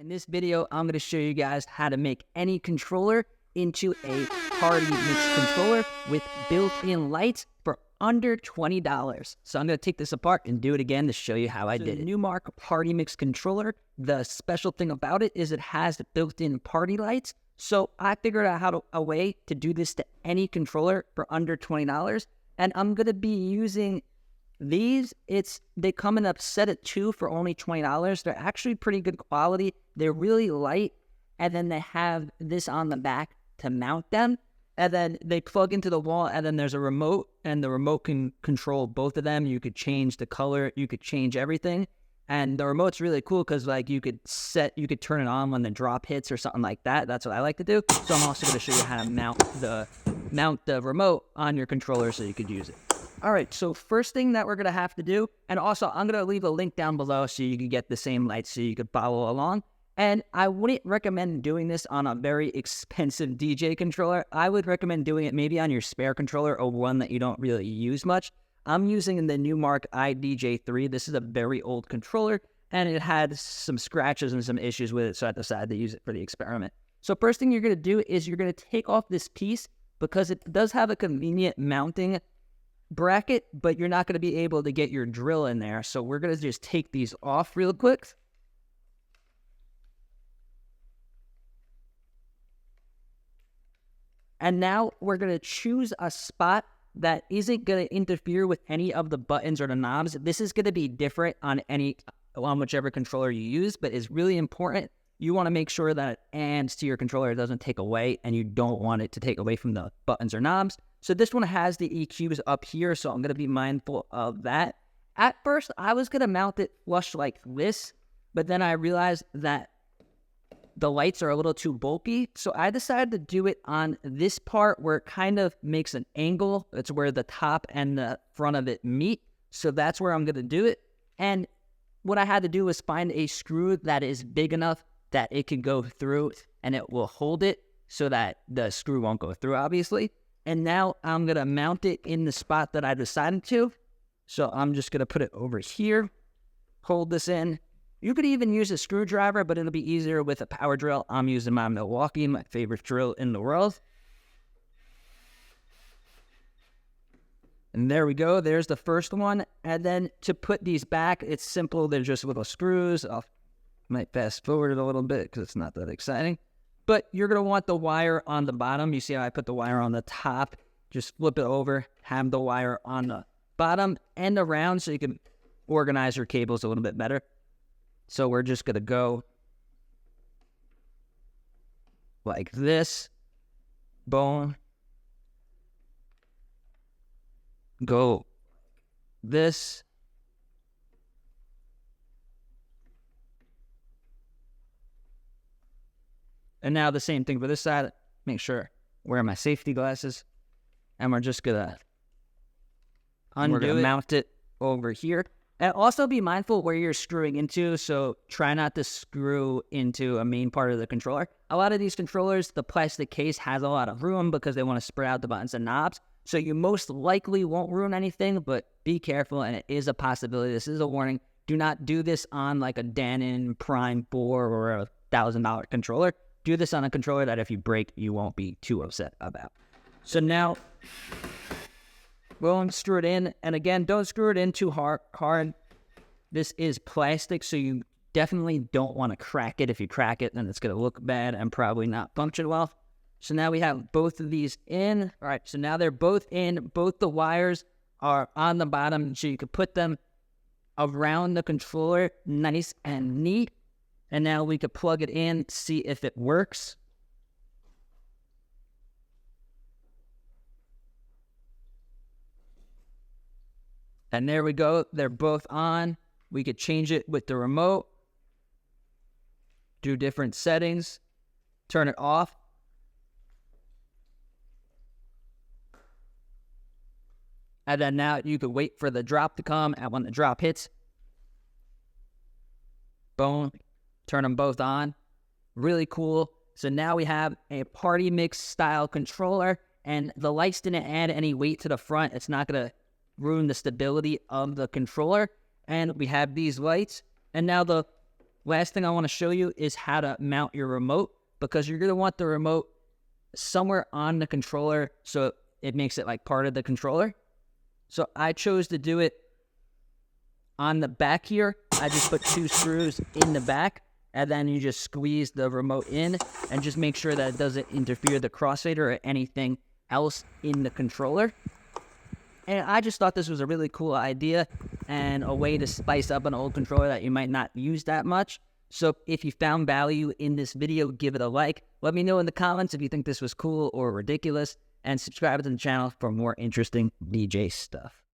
In this video, I'm going to show you guys how to make any controller into a party mix controller with built-in lights for under $20. So I'm going to take this apart and do it again to show you how I did it. Numark Party Mix controller, the special thing about it is it has built-in party lights. So I figured out a way to do this to any controller for under $20. And I'm going to be using these. They come in a set of 2 for only $20. They're actually pretty good quality. They're really light. And then they have this on the back to mount them. And then they plug into the wall, and then there's a remote, and the remote can control both of them. You could change the color, you could change everything. And the remote's really cool because like you could turn it on when the drop hits or something like that. That's what I like to do. So I'm also going to show you how to mount the remote on your controller so you could use it. All right, so first thing that we're going to have to do, and also I'm going to leave a link down below so you can get the same lights so you could follow along. And I wouldn't recommend doing this on a very expensive DJ controller. I would recommend doing it maybe on your spare controller or one that you don't really use much. I'm using the Numark IDJ3. This is a very old controller, and it had some scratches and some issues with it, so I decided to use it for the experiment. So first thing you're going to do is you're going to take off this piece because it does have a convenient mounting bracket, but you're not going to be able to get your drill in there. So we're going to just take these off real quick. And now we're going to choose a spot that isn't going to interfere with any of the buttons or the knobs. This is going to be different on whichever controller you use, but it's really important. You want to make sure that it adds to your controller. It doesn't take away, and you don't want it to take away from the buttons or knobs. So this one has the EQs up here, so I'm going to be mindful of that. At first, I was going to mount it flush like this, but then I realized that the lights are a little too bulky, so I decided to do it on this part where it kind of makes an angle. It's where the top and the front of it meet, so that's where I'm going to do it. And what I had to do was find a screw that is big enough that it can go through and it will hold it so that the screw won't go through, obviously. And now I'm going to mount it in the spot that I decided to. So I'm just going to put it over here, hold this in. You could even use a screwdriver, but it'll be easier with a power drill. I'm using my Milwaukee, my favorite drill in the world. And there we go. There's the first one. And then to put these back, it's simple. They're just little screws. I might fast forward it a little bit because it's not that exciting. But you're going to want the wire on the bottom. You see how I put the wire on the top? Just flip it over, have the wire on the bottom and around so you can organize your cables a little bit better. So we're just going to go like this. Boom. Go this. And now the same thing for this side. Make sure I wear my safety glasses. And we're just going to mount it over here. And also be mindful where you're screwing into, so try not to screw into a main part of the controller. A lot of these controllers, the plastic case has a lot of room because they want to spread out the buttons and knobs. So you most likely won't ruin anything, but be careful, and it is a possibility. This is a warning. Do not do this on like a Denon Prime 4 or a $1,000 controller. Do this on a controller that if you break, you won't be too upset about. So now, we'll screw it in. And again, don't screw it in too hard. This is plastic, so you definitely don't want to crack it. If you crack it, then it's going to look bad and probably not function well. So now we have both of these in. All right, so now they're both in. Both the wires are on the bottom, so you can put them around the controller nice and neat. And now we could plug it in, see if it works. And there we go. They're both on. We could change it with the remote. Do different settings. Turn it off. And then now you could wait for the drop to come. And when the drop hits, boom. Turn them both on. Really cool. So now we have a party mix style controller, and the lights didn't add any weight to the front. It's not going to ruin the stability of the controller. And we have these lights. And now the last thing I want to show you is how to mount your remote, because you're going to want the remote somewhere on the controller so it makes it like part of the controller. So I chose to do it on the back here. I just put 2 screws in the back, and then you just squeeze the remote in and just make sure that it doesn't interfere the crossfader or anything else in the controller. And I just thought this was a really cool idea and a way to spice up an old controller that you might not use that much. So if you found value in this video, give it a like. Let me know in the comments if you think this was cool or ridiculous, and subscribe to the channel for more interesting DJ stuff.